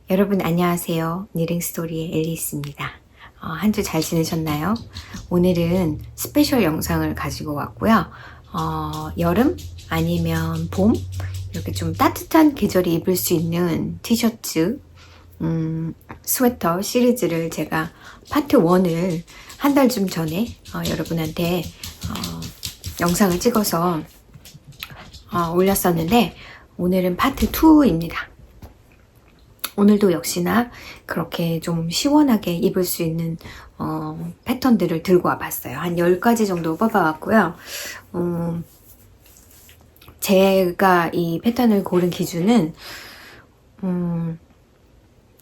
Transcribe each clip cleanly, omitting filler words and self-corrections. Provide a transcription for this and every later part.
여러분 안녕하세요. 니링스토리의 앨리스입니다. 한 주 잘 지내셨나요? 오늘은 스페셜 영상을 가지고 왔고요. 여름 아니면 봄 이렇게 좀 따뜻한 계절에 입을 수 있는 티셔츠 스웨터 시리즈를 제가 파트 1을 한 달쯤 전에 여러분한테 영상을 찍어서 올렸었는데 오늘은 파트 2입니다. 오늘도 역시나 그렇게 좀 시원하게 입을 수 있는 패턴들을 들고 와봤어요. 한 10가지 정도 뽑아왔고요. 제가 이 패턴을 고른 기준은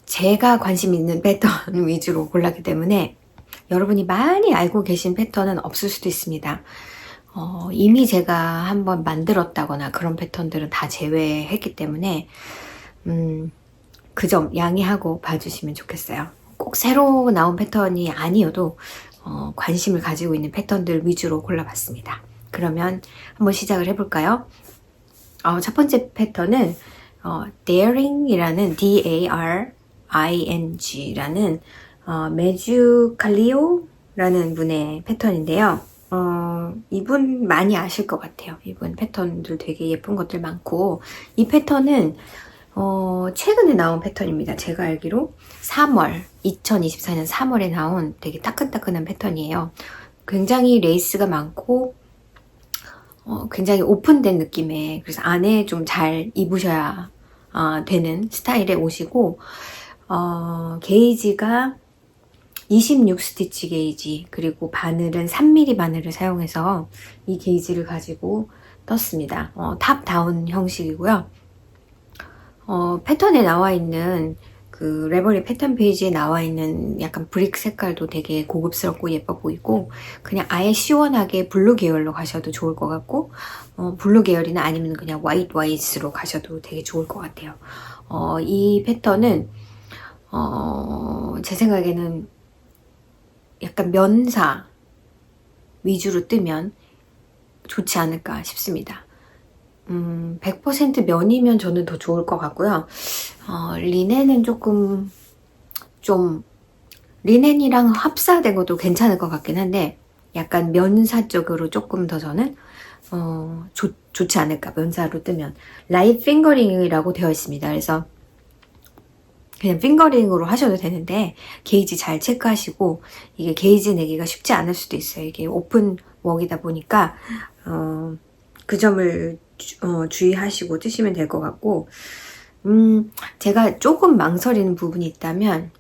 제가 관심 있는 패턴 위주로 골랐기 때문에 여러분이 많이 알고 계신 패턴은 없을 수도 있습니다. 이미 제가 한번 만들었다거나 그런 패턴들은 다 제외했기 때문에 그 점 양해하고 봐주시면 좋겠어요. 꼭 새로 나온 패턴이 아니어도 관심을 가지고 있는 패턴들 위주로 골라봤습니다. 그러면 한번 시작을 해볼까요? 첫 번째 패턴은 Daring이라는 D-A-R-I-N-G라는 매주 칼리오라는 분의 패턴인데요. 이분 많이 아실 것 같아요. 이분 패턴들 되게 예쁜 것들 많고 이 패턴은 최근에 나온 패턴입니다. 제가 알기로 2024년 3월에 나온 되게 따끈따끈한 패턴이에요. 굉장히 레이스가 많고 굉장히 오픈된 느낌의, 그래서 안에 좀 잘 입으셔야 되는 스타일의 옷이고 게이지가 26스티치 게이지, 그리고 바늘은 3mm 바늘을 사용해서 이 게이지를 가지고 떴습니다. 탑 다운 형식이고요. 패턴에 나와 있는 그 레버리 패턴 페이지에 나와 있는 약간 브릭 색깔도 되게 고급스럽고 예뻐 보이고, 그냥 아예 시원하게 블루 계열로 가셔도 좋을 것 같고, 블루 계열이나 아니면 그냥 화이트로 가셔도 되게 좋을 것 같아요. 이 패턴은 제 생각에는 약간 면사 위주로 뜨면 좋지 않을까 싶습니다. 100% 면이면 저는 더 좋을 것 같고요. 리넨은 좀 리넨이랑 합사된 것도 괜찮을 것 같긴 한데 약간 면사 쪽으로 조금 더 저는 좋지 않을까, 면사로 뜨면. 라이트 핑거링이라고 되어 있습니다. 그래서 그냥 핑거링으로 하셔도 되는데 게이지 잘 체크하시고, 이게 게이지 내기가 쉽지 않을 수도 있어요. 이게 오픈 웍이다 보니까 그 점을 주의하시고 뜨시면 될 것 같고, 제가 조금 망설이는 부분이 있다면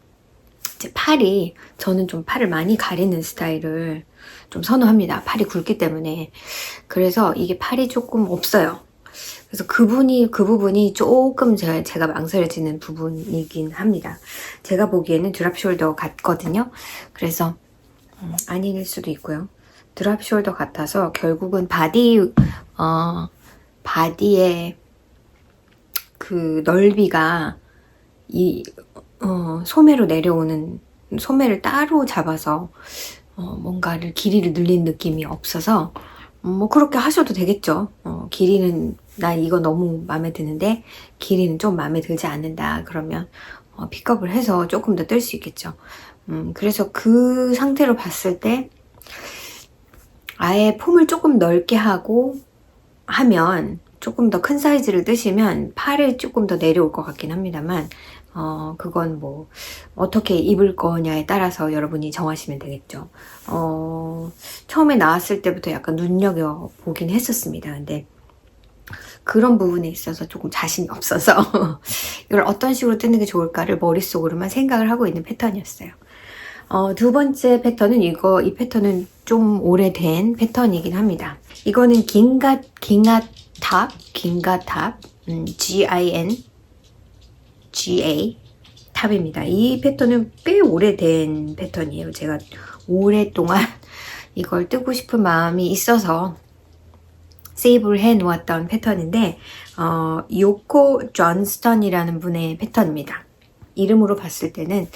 제 팔이, 저는 좀 팔을 많이 가리는 스타일을 좀 선호합니다. 팔이 굵기 때문에. 그래서 이게 팔이 조금 없어요. 그래서 그 부분이 조금 제가 망설여지는 부분이긴 합니다. 제가 보기에는 드랍 숄더 같거든요. 그래서 아닐 수도 있고요. 드랍 숄더 같아서 결국은 바디의 그 넓이가 소매로 내려오는, 소매를 따로 잡아서 뭔가를 길이를 늘린 느낌이 없어서 뭐 그렇게 하셔도 되겠죠. 길이는 나 이거 너무 마음에 드는데 길이는 좀 마음에 들지 않는다 그러면 픽업을 해서 조금 더 뜰 수 있겠죠. 그래서 그 상태로 봤을 때 아예 폼을 조금 넓게 하면 조금 더 큰 사이즈를 뜨시면 팔이 조금 더 내려올 것 같긴 합니다만, 그건 뭐 어떻게 입을 거냐에 따라서 여러분이 정하시면 되겠죠. 처음에 나왔을 때부터 약간 눈여겨보긴 했었습니다. 근데 그런 부분에 있어서 조금 자신이 없어서 이걸 어떤 식으로 뜨는 게 좋을까를 머릿속으로만 생각을 하고 있는 패턴이었어요. 두 번째 패턴은 이 패턴은 좀 오래된 패턴이긴 합니다. 이거는 긴가탑, G-I-N-G-A 탑입니다. 이 패턴은 꽤 오래된 패턴이에요. 제가 오랫동안 이걸 뜨고 싶은 마음이 있어서 세이브를 해 놓았던 패턴인데, 요코 존스턴이라는 분의 패턴입니다. 이름으로 봤을 때는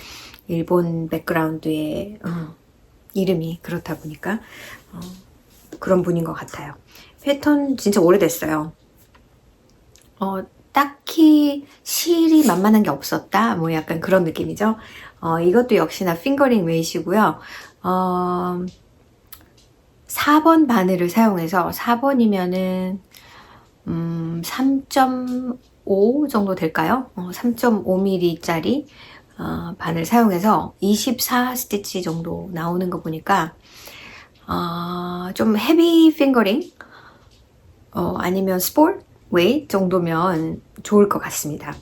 일본 백그라운드의 이름이 그렇다 보니까 그런 분인 것 같아요. 패턴 진짜 오래됐어요. 딱히 실이 만만한 게 없었다. 뭐 약간 그런 느낌이죠. 이것도 역시나 핑거링 웨이시고요. 4번 바늘을 사용해서 4번이면은 3.5 정도 될까요? 3.5mm 짜리 바늘 사용해서 24 스티치 정도 나오는 거 보니까 좀 헤비 핑거링 아니면 스포츠 웨이 정도면 좋을 것 같습니다.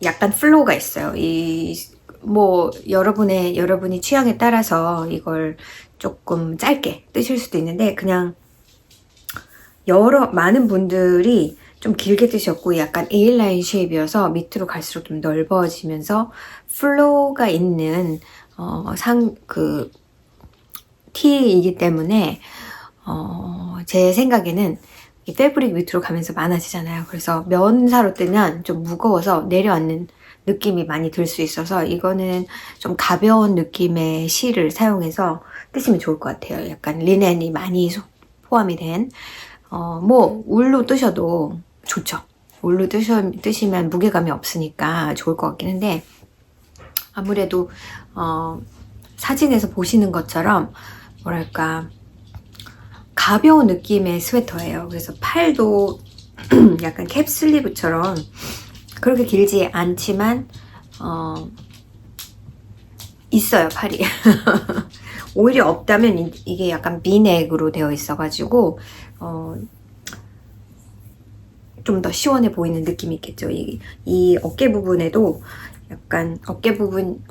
약간 플로우가 있어요. 뭐 여러분이 취향에 따라서 이걸 조금 짧게 뜨실 수도 있는데, 그냥 많은 분들이 좀 길게 뜨셨고 약간 A라인 쉐입이어서 밑으로 갈수록 좀 넓어지면서 플로우가 있는 티이기 때문에 제 생각에는 이 패브릭 밑으로 가면서 많아지잖아요. 그래서 면사로 뜨면 좀 무거워서 내려앉는 느낌이 많이 들 수 있어서 이거는 좀 가벼운 느낌의 실을 사용해서 뜨시면 좋을 것 같아요. 약간 리넨이 많이 포함이 된 뭐 울로 뜨셔도 좋죠. 울로 뜨시면 무게감이 없으니까 좋을 것 같긴 한데, 아무래도 사진에서 보시는 것처럼 뭐랄까 가벼운 느낌의 스웨터예요. 그래서 팔도 약간 캡슬리브처럼 그렇게 길지 않지만 있어요, 팔이. 오히려 없다면 이게 약간 비넥으로 되어 있어가지고 좀 더 시원해 보이는 느낌이 있겠죠. 이 어깨 부분에도 약간 어깨 부분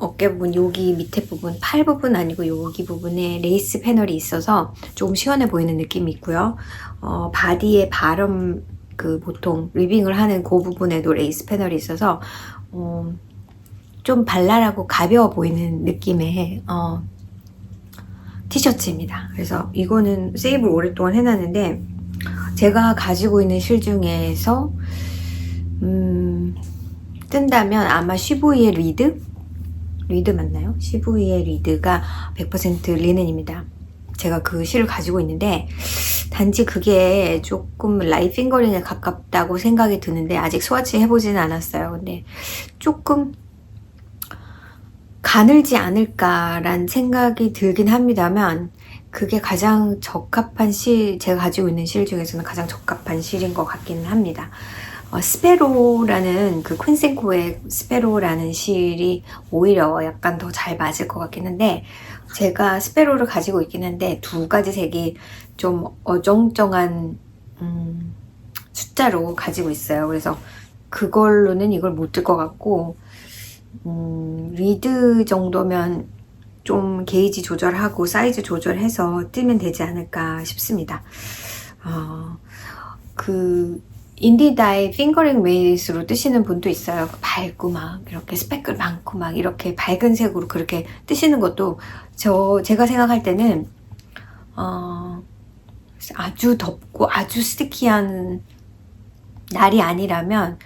여기 밑에 부분, 팔 부분 아니고 여기 부분에 레이스 패널이 있어서 조금 시원해 보이는 느낌이 있고요. 바디에 보통 리빙을 하는 그 부분에도 레이스 패널이 있어서 좀 발랄하고 가벼워 보이는 느낌의 티셔츠입니다. 그래서 이거는 세이브를 오랫동안 해놨는데, 제가 가지고 있는 실 중에서 뜬다면 아마 쉬부이의 리드 맞나요? 쉬부이의 리드가 100% 리넨입니다. 제가 그 실을 가지고 있는데, 단지 그게 조금 라이트 핑거링에 가깝다고 생각이 드는데 아직 스와치 해보지는 않았어요. 근데 조금 가늘지 않을까라는 생각이 들긴 합니다만, 그게 가장 적합한 제가 가지고 있는 실 중에서는 가장 적합한 실인 것 같기는 합니다. 스페로라는 퀸센코의 스페로라는 실이 오히려 약간 더 잘 맞을 것 같긴 한데, 제가 스페로를 가지고 있긴 한데 두 가지 색이 좀 어정쩡한 숫자로 가지고 있어요. 그래서 그걸로는 이걸 못 뜰 것 같고, 리드 정도면 좀 게이지 조절하고 사이즈 조절해서 뜨면 되지 않을까 싶습니다. 인디다이 핑거링 웨이스로 뜨시는 분도 있어요. 밝고 막 이렇게 스페클 많고 막 이렇게 밝은 색으로 그렇게 뜨시는 것도 제가 생각할 때는 아주 덥고 아주 스티키한 날이 아니라면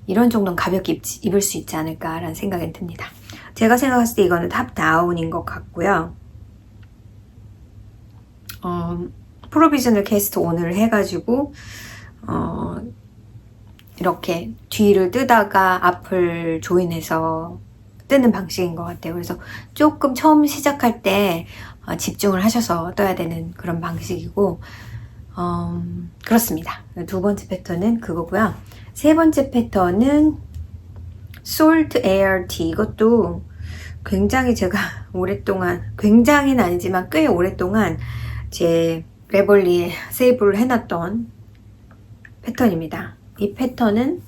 이런 정도는 가볍게 입을 수 있지 않을까라는 생각이 듭니다. 제가 생각했을 때 이거는 탑다운인 것 같고요. 프로비저널 캐스트 온을 해가지고 이렇게 뒤를 뜨다가 앞을 조인해서 뜨는 방식인 것 같아요. 그래서 조금 처음 시작할 때 집중을 하셔서 떠야 되는 그런 방식이고, 그렇습니다. 두 번째 패턴은 그거고요. 세 번째 패턴은 Salt Air T. 이것도 굉장히 제가 오랫동안, 굉장히는 아니지만 꽤 오랫동안 제 레벌리에 세이브를 해놨던 패턴입니다. 이 패턴은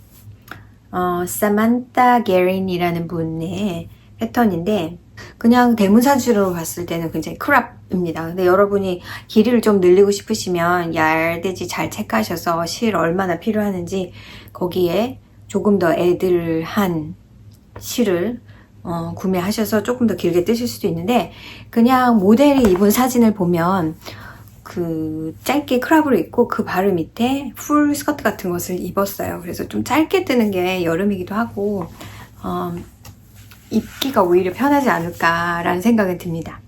사만타 게린이라는 분의 패턴인데, 그냥 대문사주로 봤을 때는 굉장히 크랍입니다. 근데 여러분이 길이를 좀 늘리고 싶으시면 얇대지 잘 체크하셔서 실 얼마나 필요하는지 거기에 조금 더 애들한 실을 구매하셔서 조금 더 길게 뜨실 수도 있는데, 그냥 모델이 입은 사진을 보면 짧게 크랍으로 입고 그 바로 밑에 풀 스커트 같은 것을 입었어요. 그래서 좀 짧게 뜨는 게 여름이기도 하고 입기가 오히려 편하지 않을까라는 생각이 듭니다.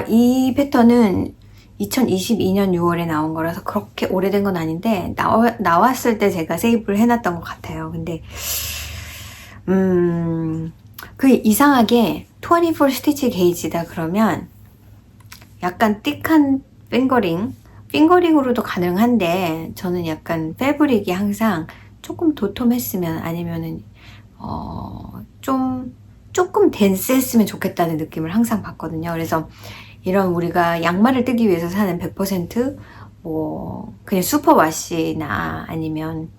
이 패턴은 2022년 6월에 나온 거라서 그렇게 오래된 건 아닌데 나왔을 때 제가 세이브를 해놨던 것 같아요. 근데 그 이상하게 24 스티치 게이지다 그러면 약간 띡한 핑거링으로도 가능한데 저는 약간 패브릭이 항상 조금 도톰했으면 아니면은 조금 댄스했으면 좋겠다는 느낌을 항상 받거든요. 그래서 이런 우리가 양말을 뜨기 위해서 사는 100% 그냥 슈퍼와시나 아니면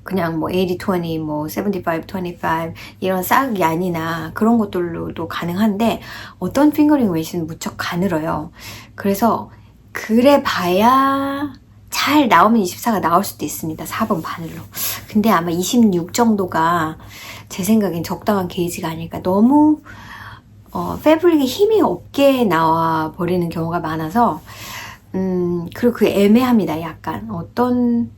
그냥 80-20, 75-25 이런 싹 얀이나 그런 것들로도 가능한데 어떤 핑거링 웨이스는 무척 가늘어요. 그래서 그래 봐야 잘 나오면 24가 나올 수도 있습니다. 4번 바늘로. 근데 아마 26 정도가 제 생각엔 적당한 게이지가 아닐까. 너무 패브릭이 힘이 없게 나와 버리는 경우가 많아서 그리고 그 애매합니다. 약간 어떤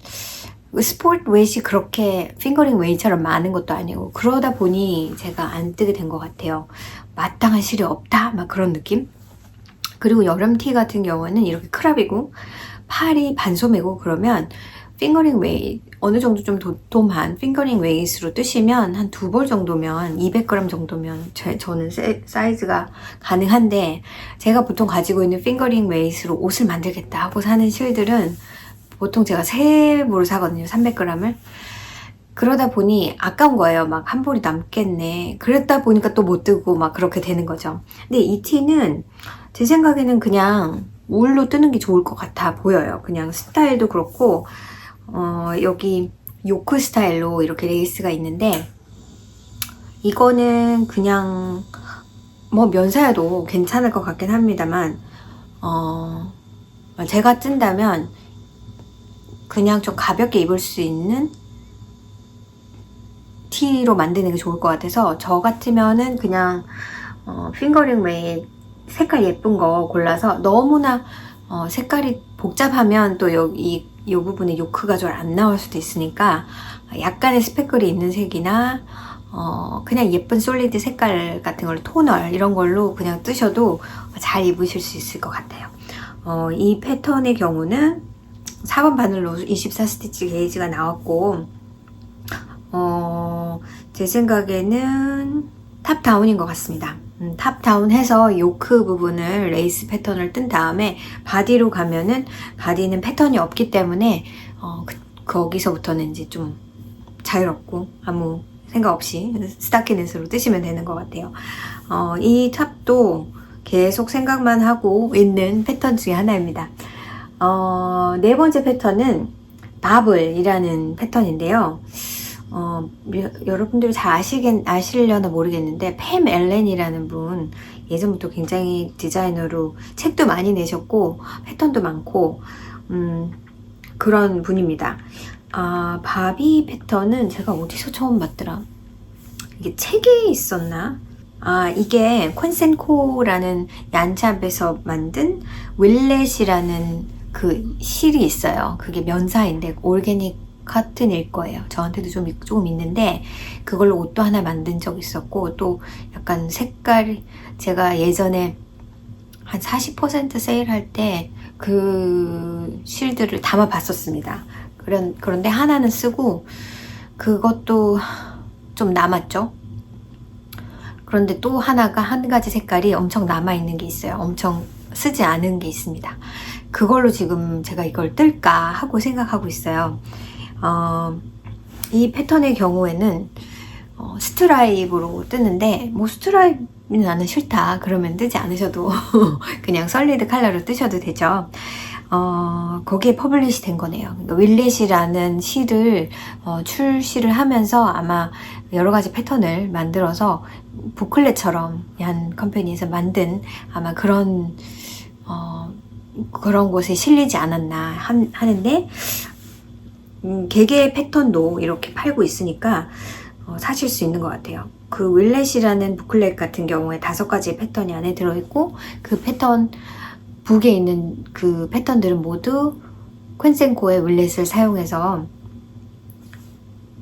스포츠 웨이시 그렇게 핑거링 웨이처럼 많은 것도 아니고 그러다 보니 제가 안 뜨게 된 것 같아요. 마땅한 실이 없다 막 그런 느낌. 그리고 여름티 같은 경우는 이렇게 크랍이고 팔이 반소매고 그러면 핑거링 웨이 어느 정도 좀 도톰한 핑거링 웨이스로 뜨시면 한 2벌 정도면 200g 정도면 저는 사이즈가 가능한데 제가 보통 가지고 있는 핑거링 웨이스로 옷을 만들겠다 하고 사는 실들은 보통 제가 3벌을 사거든요. 300g을. 그러다 보니 아까운 거예요. 막 한 벌이 남겠네. 그랬다 보니까 또 못 뜨고 막 그렇게 되는 거죠. 근데 이 티는 제 생각에는 그냥 울로 뜨는 게 좋을 것 같아 보여요. 그냥 스타일도 그렇고 여기 요크 스타일로 이렇게 레이스가 있는데 이거는 그냥 면사여도 괜찮을 것 같긴 합니다만 제가 뜬다면 그냥 좀 가볍게 입을 수 있는 티로 만드는 게 좋을 것 같아서 저 같으면은 그냥 핑거링 웨이 색깔 예쁜 거 골라서 너무나 색깔이 복잡하면 또 이 부분에 요크가 잘 안 나올 수도 있으니까 약간의 스패클이 있는 색이나 그냥 예쁜 솔리드 색깔 같은 걸 토널 이런 걸로 그냥 뜨셔도 잘 입으실 수 있을 것 같아요. 이 패턴의 경우는 4번 바늘로 24 스티치 게이지가 나왔고 제 생각에는 탑다운인 것 같습니다. 탑다운 해서 요크 부분을 레이스 패턴을 뜬 다음에 바디로 가면은 바디는 패턴이 없기 때문에 거기서부터는 이제 좀 자유롭고 아무 생각 없이 스타키넷으로 뜨시면 되는 것 같아요. 이 탑도 계속 생각만 하고 있는 패턴 중에 하나입니다. 네 번째 패턴은 바블이라는 패턴인데요. 여러분들이 잘 아시려나 모르겠는데 팸 앨렌이라는 분 예전부터 굉장히 디자이너로 책도 많이 내셨고 패턴도 많고 그런 분입니다. 바비 패턴은 제가 어디서 처음 봤더라? 이게 책에 있었나? 이게 콘센코라는 얀샵에서 만든 윌렛이라는 그 실이 있어요. 그게 면사인데 올게닉 커튼일 거예요. 저한테도 조금 있는데 그걸로 옷도 하나 만든 적 있었고 또 약간 색깔 제가 예전에 한 40% 세일할 때 그 실들을 담아 봤었습니다. 그런데 하나는 쓰고 그것도 좀 남았죠. 그런데 또 하나가 한 가지 색깔이 엄청 남아있는 게 있어요. 엄청 쓰지 않은 게 있습니다. 그걸로 지금 제가 이걸 뜰까 하고 생각하고 있어요. 이 패턴의 경우에는 스트라이브로 뜨는데 스트라이브는 나는 싫다 그러면 뜨지 않으셔도 그냥 솔리드 컬러로 뜨셔도 되죠. 거기에 퍼블리시 된 거네요. 그러니까 윌렛이라는 실을 출시를 하면서 아마 여러 가지 패턴을 만들어서 부클렛처럼 얀 컴퍼니에서 만든 아마 그런 곳에 실리지 않았나 하는데 개개의 패턴도 이렇게 팔고 있으니까 사실 수 있는 것 같아요. 그 윌렛이라는 부클렛 같은 경우에 5가지의 패턴이 안에 들어있고 그 패턴 북에 있는 그 패턴들은 모두 콘센코의 윌렛을 사용해서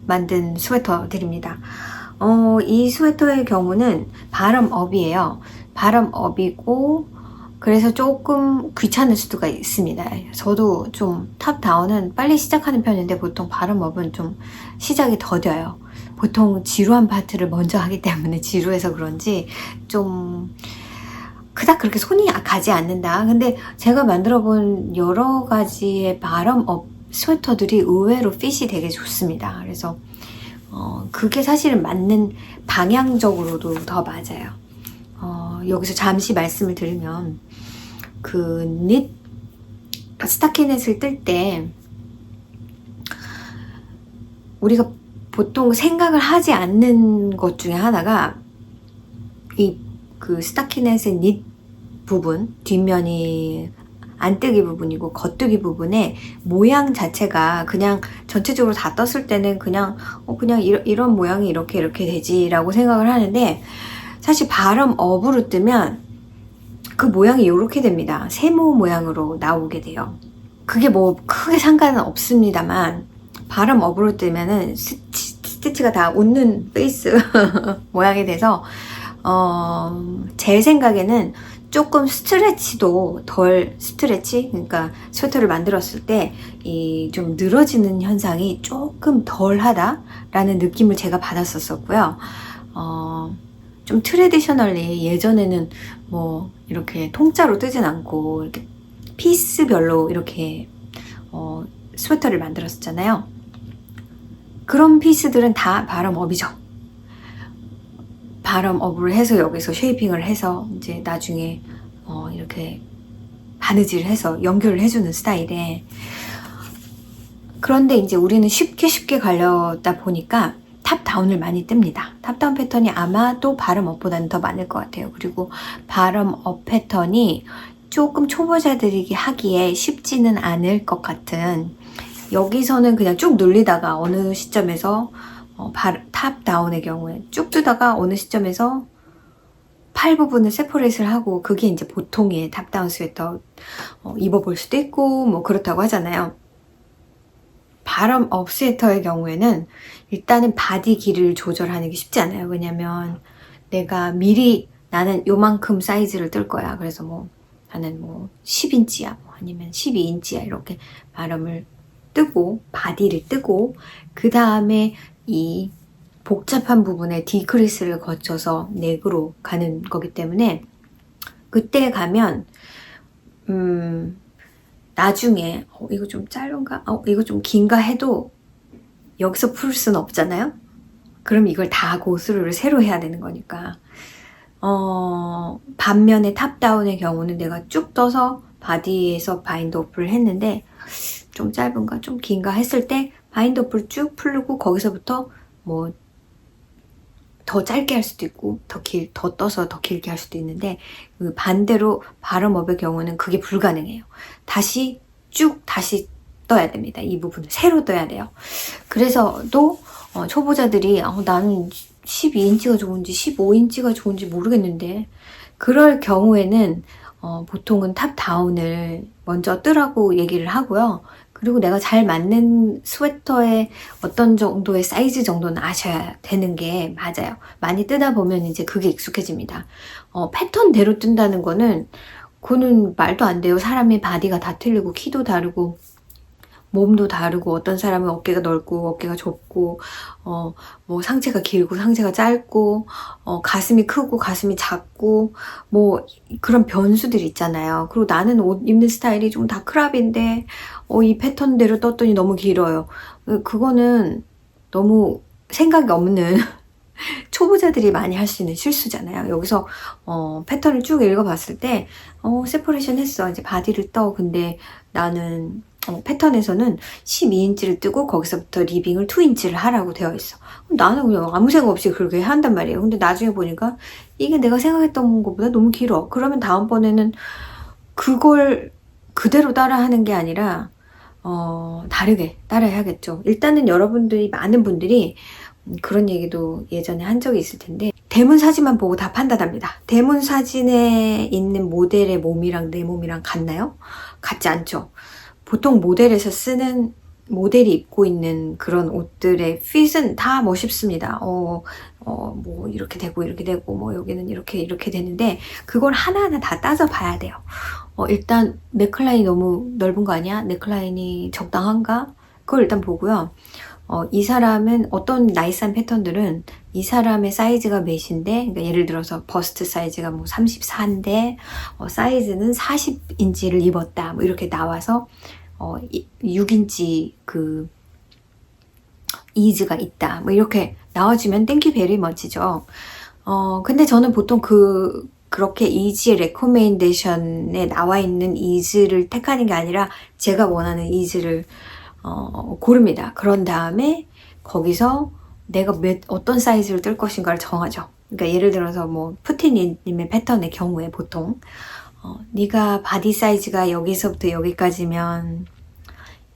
만든 스웨터들입니다. 이 스웨터의 경우는 바람업이에요. 바람업이고 그래서 조금 귀찮을 수가 있습니다. 저도 좀 탑다운은 빨리 시작하는 편인데 보통 발음업은 좀 시작이 더뎌요. 보통 지루한 파트를 먼저 하기 때문에 지루해서 그런지 좀 그닥 그렇게 손이 가지 않는다. 근데 제가 만들어 본 여러 가지의 발음업 스웨터들이 의외로 핏이 되게 좋습니다. 그래서 그게 사실은 맞는 방향적으로도 더 맞아요. 여기서 잠시 말씀을 드리면 그 스타키넷을 뜰 때 우리가 보통 생각을 하지 않는 것 중에 하나가 그 스타키넷의 닛 부분, 뒷면이 안뜨기 부분이고 겉뜨기 부분의 모양 자체가 그냥 전체적으로 다 떴을 때는 그냥 이런 모양이 이렇게 되지라고 생각을 하는데, 사실 발음업으로 뜨면 그 모양이 이렇게 됩니다. 세모 모양으로 나오게 돼요. 그게 뭐 크게 상관은 없습니다만 발음업으로 뜨면은 스티치가 다 웃는 페이스 모양이 돼서 제 생각에는 조금 스트레치도 덜 스트레치, 그러니까 스웨터를 만들었을 때 이 좀 늘어지는 현상이 조금 덜하다라는 느낌을 제가 받았었고요. 좀 트레디셔널리 예전에는 뭐 이렇게 통짜로 뜨진 않고 이렇게 피스별로 이렇게 스웨터를 만들었었잖아요. 그런 피스들은 다 발음업이죠. 발음업을 해서 여기서 쉐이핑을 해서 이제 나중에 이렇게 바느질을 해서 연결을 해주는 스타일에, 그런데 이제 우리는 쉽게 가려다 보니까 탑다운을 많이 뜹니다. 탑다운 패턴이 아마도 발음업보다는 더 많을 것 같아요. 그리고 발음업 패턴이 조금 초보자들이 하기에 쉽지는 않을 것 같은, 여기서는 그냥 쭉 눌리다가 어느 시점에서 탑다운의 경우에 쭉 뜨다가 어느 시점에서 팔 부분을 세퍼레이트를 하고, 그게 이제 보통의 탑다운 스웨터 입어볼 수도 있고 뭐 그렇다고 하잖아요. 발음업 스웨터의 경우에는 일단은 바디 길이를 조절하는 게 쉽지 않아요. 왜냐면 내가 미리 나는 요만큼 사이즈를 뜰 거야. 그래서 뭐 나는 뭐 10인치야 뭐 아니면 12인치야 이렇게 발음을 뜨고 바디를 뜨고, 그 다음에 이 복잡한 부분에 디크리스를 거쳐서 넥으로 가는 거기 때문에 그때 가면 나중에 이거 좀 짧은가? 이거 좀 긴가 해도 여기서 풀 수는 없잖아요? 그럼 이걸 다 고스르를 새로 해야 되는 거니까. 반면에 탑다운의 경우는 내가 쭉 떠서 바디에서 바인드 오프를 했는데 좀 짧은가 좀 긴가 했을 때 바인드 오프를 쭉 풀고 거기서부터 뭐 더 짧게 할 수도 있고 더 떠서 더 길게 할 수도 있는데, 반대로 발음업의 경우는 그게 불가능해요. 다시 떠야 됩니다. 이 부분을 새로 떠야 돼요. 그래서 또 초보자들이 나는 12인치가 좋은지 15인치가 좋은지 모르겠는데, 그럴 경우에는 보통은 탑다운을 먼저 뜨라고 얘기를 하고요. 그리고 내가 잘 맞는 스웨터의 어떤 정도의 사이즈 정도는 아셔야 되는 게 맞아요. 많이 뜨다 보면 이제 그게 익숙해집니다. 패턴대로 뜬다는 거는 그거는 말도 안 돼요. 사람의 바디가 다 틀리고 키도 다르고 몸도 다르고, 어떤 사람은 어깨가 넓고 어깨가 좁고 뭐 상체가 길고 상체가 짧고 가슴이 크고 가슴이 작고 뭐 그런 변수들이 있잖아요. 그리고 나는 옷 입는 스타일이 좀 다 크랍인데 이 패턴대로 떴더니 너무 길어요. 그거는 너무 생각이 없는 초보자들이 많이 할 수 있는 실수잖아요. 여기서 패턴을 쭉 읽어봤을 때 세퍼레이션 했어. 이제 바디를 떠. 근데 나는 패턴에서는 12인치를 뜨고 거기서부터 리빙을 2인치를 하라고 되어 있어. 나는 그냥 아무 생각 없이 그렇게 한단 말이에요. 근데 나중에 보니까 이게 내가 생각했던 것보다 너무 길어. 그러면 다음번에는 그걸 그대로 따라하는 게 아니라 다르게 따라해야겠죠. 일단은 여러분들이, 많은 분들이 그런 얘기도 예전에 한 적이 있을 텐데, 대문 사진만 보고 다 판단합니다. 대문 사진에 있는 모델의 몸이랑 내 몸이랑 같나요? 같지 않죠. 보통 모델에서 쓰는, 모델이 입고 있는 그런 옷들의 핏은 다 멋있습니다. 뭐 이렇게 되고 뭐 여기는 이렇게 되는데 그걸 하나하나 다 따져 봐야 돼요. 일단 넥라인이 너무 넓은 거 아니야? 넥라인이 적당한가? 그걸 일단 보고요. 이 사람은 어떤 나이스한 패턴들은 이 사람의 사이즈가 몇인데, 그러니까 예를 들어서 버스트 사이즈가 뭐 34인데 사이즈는 40인치를 입었다 뭐 이렇게 나와서 6인치 그 이즈가 있다 뭐 이렇게 나와주면 땡큐 베리 머치죠. 근데 저는 보통 그렇게 이즈의 레코멘데이션에 나와 있는 이즈를 택하는 게 아니라 제가 원하는 이즈를 고릅니다. 그런 다음에 거기서 내가 어떤 사이즈를 뜰 것인가를 정하죠. 그러니까 예를 들어서 뭐 푸틴님의 패턴의 경우에 보통 네가 바디 사이즈가 여기서부터 여기까지면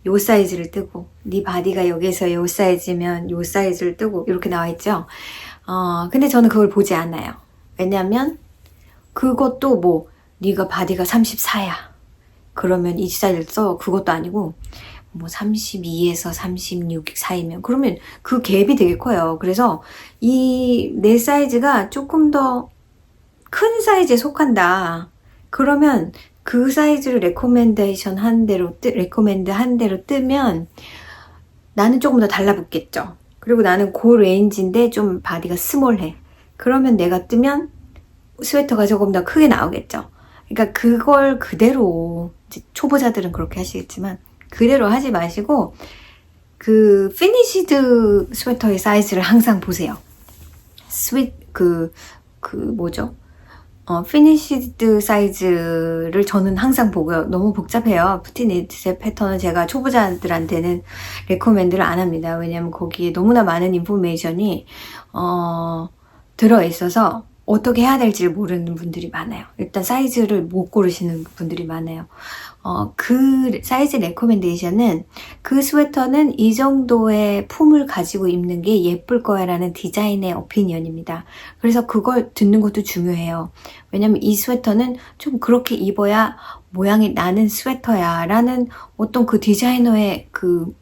요 사이즈를 뜨고 네 바디가 여기서 요 사이즈면 요 사이즈를 뜨고 이렇게 나와 있죠. 근데 저는 그걸 보지 않아요. 왜냐면 그것도 뭐 네가 바디가 34야 그러면 이 사이즈를 써 그것도 아니고 뭐 32에서 36 사이면 그러면 그 갭이 되게 커요. 그래서 이 내 사이즈가 조금 더 큰 사이즈에 속한다. 그러면 그 사이즈를 레코멘드 한 대로 뜨면 나는 조금 더 달라붙겠죠. 그리고 나는 그 레인지인데 좀 바디가 스몰해. 그러면 내가 뜨면 스웨터가 조금 더 크게 나오겠죠. 그러니까 그걸 그대로 초보자들은 그렇게 하시겠지만 그대로 하지 마시고 그 피니시드 스웨터의 사이즈를 항상 보세요. 뭐죠? 피니시드 사이즈를 저는 항상 보고요. 너무 복잡해요. 푸티니트의 패턴은 제가 초보자들한테는 레코멘드를 안 합니다. 왜냐면 거기에 너무나 많은 인포메이션이 들어있어서 어떻게 해야 될지를 모르는 분들이 많아요. 일단 사이즈를 못 고르시는 분들이 많아요. 그 사이즈 레코멘데이션은 그 스웨터는 이 정도의 품을 가지고 입는 게 예쁠 거야 라는 디자인의 오피니언입니다. 그래서 그걸 듣는 것도 중요해요. 왜냐면 이 스웨터는 좀 그렇게 입어야 모양이 나는 스웨터야 라는 어떤 그 디자이너의 그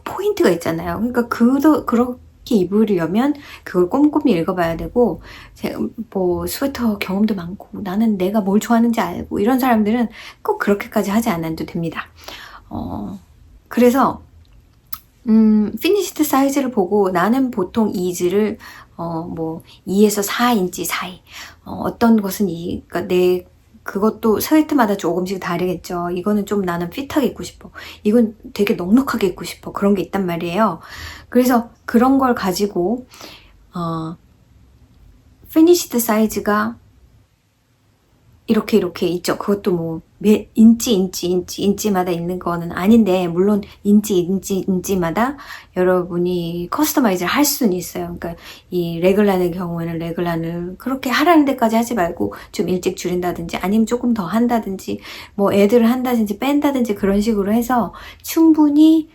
포인트가 있잖아요. 그러니까 그렇게 입으려면 그걸 꼼꼼히 읽어봐야 되고 제가 뭐 스웨터 경험도 많고 나는 내가 뭘 좋아하는지 알고 이런 사람들은 꼭 그렇게까지 하지 않아도 됩니다. 그래서 피니시드 사이즈를 보고 나는 보통 이즈를 뭐 2에서 4인치 사이 어떤 것은 그러니까 그것도 스웨트마다 조금씩 다르겠죠. 이거는 좀 나는 핏하게 입고 싶어. 이건 되게 넉넉하게 입고 싶어. 그런 게 있단 말이에요. 그래서 그런 걸 가지고 피니시드 사이즈가 이렇게 있죠. 그것도 뭐 인치마다 있는 거는 아닌데 물론 인치마다 여러분이 커스터마이즈를 할 수는 있어요. 그러니까 이 레글란의 경우에는 레글란을 그렇게 하라는 데까지 하지 말고 좀 일찍 줄인다든지 아니면 조금 더 한다든지 뭐 애들을 한다든지 뺀다든지 그런 식으로 해서 충분히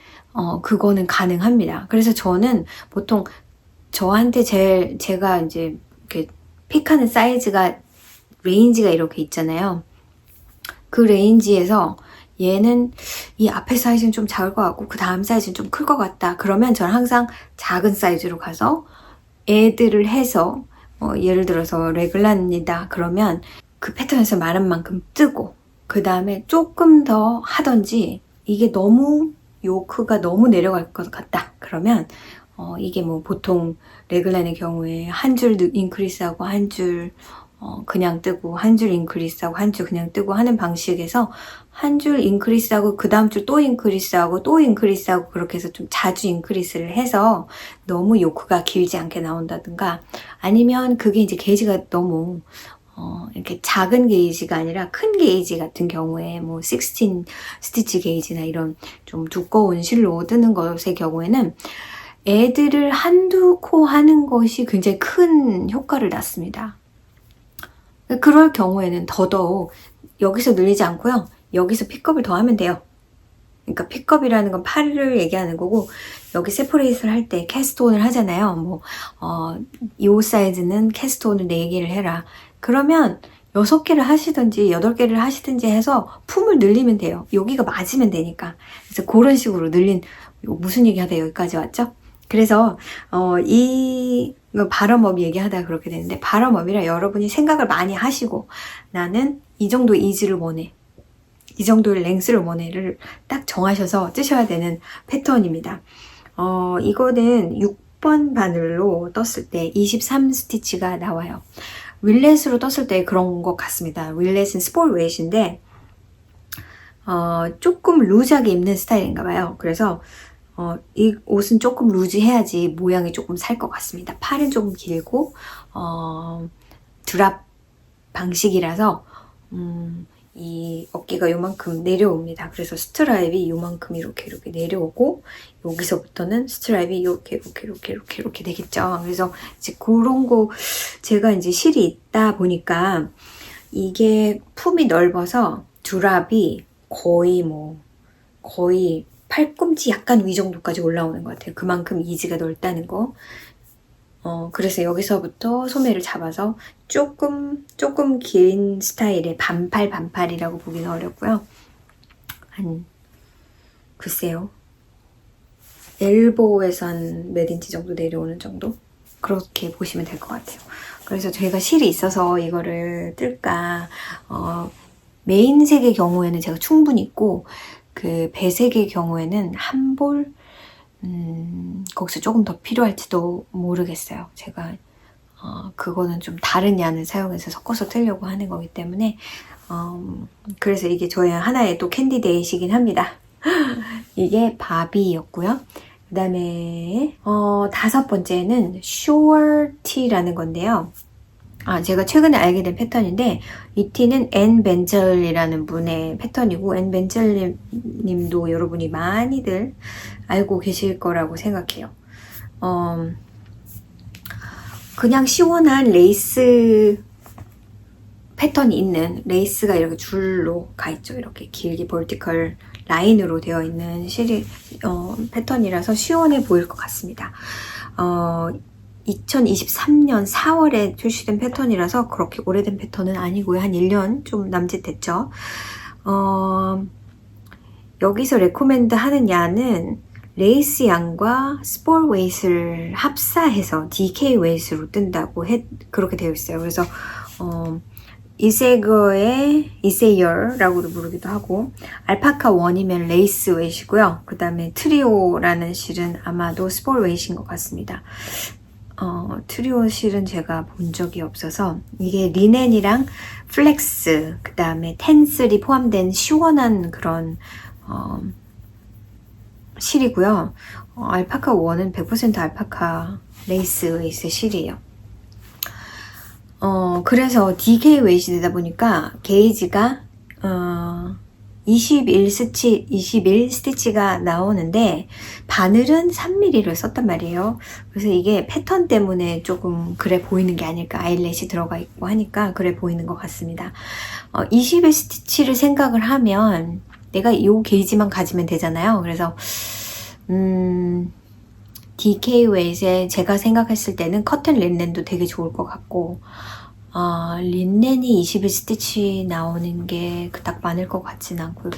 그거는 가능합니다. 그래서 저는 보통 저한테 제가 이제 이렇게 픽하는 사이즈가 레인지가 이렇게 있잖아요. 그 레인지에서 얘는 이 앞에 사이즈는 좀 작을 것 같고 그 다음 사이즈는 좀 클 것 같다. 그러면 저는 항상 작은 사이즈로 가서 애들을 해서 예를 들어서 레글란이다. 그러면 그 패턴에서 말한 만큼 뜨고 그 다음에 조금 더 하던지 이게 너무 요크가 너무 내려갈 것 같다. 그러면 이게 뭐 보통 레글란의 경우에 한 줄 인크리스하고 한 줄 그냥 뜨고 한 줄 인크리스하고 한 줄 그냥 뜨고 하는 방식에서 한 줄 인크리스하고 그 다음 줄 또 인크리스하고 또 인크리스하고 그렇게 해서 좀 자주 인크리스를 해서 너무 요크가 길지 않게 나온다든가 아니면 그게 이제 게이지가 너무 이렇게 작은 게이지가 아니라 큰 게이지 같은 경우에 뭐 16 스티치 게이지나 이런 좀 두꺼운 실로 뜨는 것의 경우에는 애들을 한두 코 하는 것이 굉장히 큰 효과를 낳습니다. 그럴 경우에는 더더욱 여기서 늘리지 않고요. 여기서 픽업을 더 하면 돼요. 그러니까 픽업이라는 건 팔을 얘기하는 거고 여기 세퍼레이트를 할 때 캐스트온을 하잖아요. 이 사이즈는 캐스트온을 4개를 해라. 그러면 6개를 하시든지 8개를 하시든지 해서 품을 늘리면 돼요. 여기가 맞으면 되니까. 그래서 그런 식으로 무슨 얘기 하다 여기까지 왔죠? 그래서 이 바럼업 얘기하다 그렇게 되는데, 바럼업이라 여러분이 생각을 많이 하시고 나는 이 정도 이지를 원해, 이 정도의 랭스를 원해를 딱 정하셔서 뜨셔야 되는 패턴입니다. 이거는 6번 바늘로 떴을 때 23 스티치가 나와요. 윌렛으로 떴을 때 그런 것 같습니다. 윌렛은 스몰 웨이트인데 조금 루즈하게 입는 스타일인가 봐요. 그래서 이 옷은 조금 루즈해야지 모양이 조금 살 것 같습니다. 팔은 조금 길고 드랍 방식이라서 이 어깨가 요만큼 내려옵니다. 그래서 스트라이프이 요만큼 이렇게 내려오고, 여기서부터는 스트라이프이 이렇게 되겠죠. 그래서 이제 그런 거, 제가 이제 실이 있다 보니까 이게 품이 넓어서 드랍이 거의 팔꿈치 약간 위 정도까지 올라오는 것 같아요. 그만큼 이지가 넓다는 거. 그래서 여기서부터 소매를 잡아서 조금 긴 스타일의 반팔이라고 보기는 어렵고요. 글쎄요. 엘보에서 한 몇 인치 정도 내려오는 정도? 그렇게 보시면 될 것 같아요. 그래서 저희가 실이 있어서 이거를 뜰까, 메인색의 경우에는 제가 충분히 있고, 그 배색의 경우에는 한 볼, 거기서 조금 더 필요할지도 모르겠어요. 제가 그거는 좀 다른 얀을 사용해서 섞어서 뜨려고 하는 거기 때문에 그래서 이게 저의 하나의 또 캔디데이시긴 합니다. 이게 바비였고요. 그 다음에 5번째는 쇼어티라는 건데요. 제가 최근에 알게 된 패턴인데, 이 티는 앤 벤젤이라는 분의 패턴이고, 앤 벤젤 님도 여러분이 많이들 알고 계실 거라고 생각해요. 그냥 시원한 레이스 패턴이 있는, 레이스가 이렇게 줄로 가 있죠. 이렇게 길게 벌티컬 라인으로 되어 있는 패턴이라서 시원해 보일 것 같습니다. 2023년 4월에 출시된 패턴이라서 그렇게 오래된 패턴은 아니고요. 한 1년 좀 남짓됐죠. 여기서 레코멘드 하는 양은 레이스 양과 스몰 웨이트를 합사해서 DK 웨이트로 뜬다고 그렇게 되어 있어요. 그래서 이세거의 이세열라고도 부르기도 하고, 알파카 원이면 레이스 웨이트고요. 그 다음에 트리오라는 실은 아마도 스몰 웨이트인 것 같습니다. 트리오 실은 제가 본 적이 없어서, 이게 리넨이랑 플렉스, 그 다음에 텐슬이 포함된 시원한 그런 실이고요. 알파카 1은 100% 알파카 레이스 웨이스 실이에요. 그래서 DK 웨이트 되다 보니까 게이지가 21 스티치가 나오는데, 바늘은 3mm를 썼단 말이에요. 그래서 이게 패턴 때문에 조금 그래 보이는 게 아닐까, 아이렛이 들어가 있고 하니까 그래 보이는 것 같습니다. 21 스티치를 생각을 하면 내가 이 게이지만 가지면 되잖아요. 그래서 DK 웨이트에 제가 생각했을 때는 커튼 린넨도 되게 좋을 것 같고, 린넨이 21 스티치 나오는 게 그닥 많을 것 같진 않고,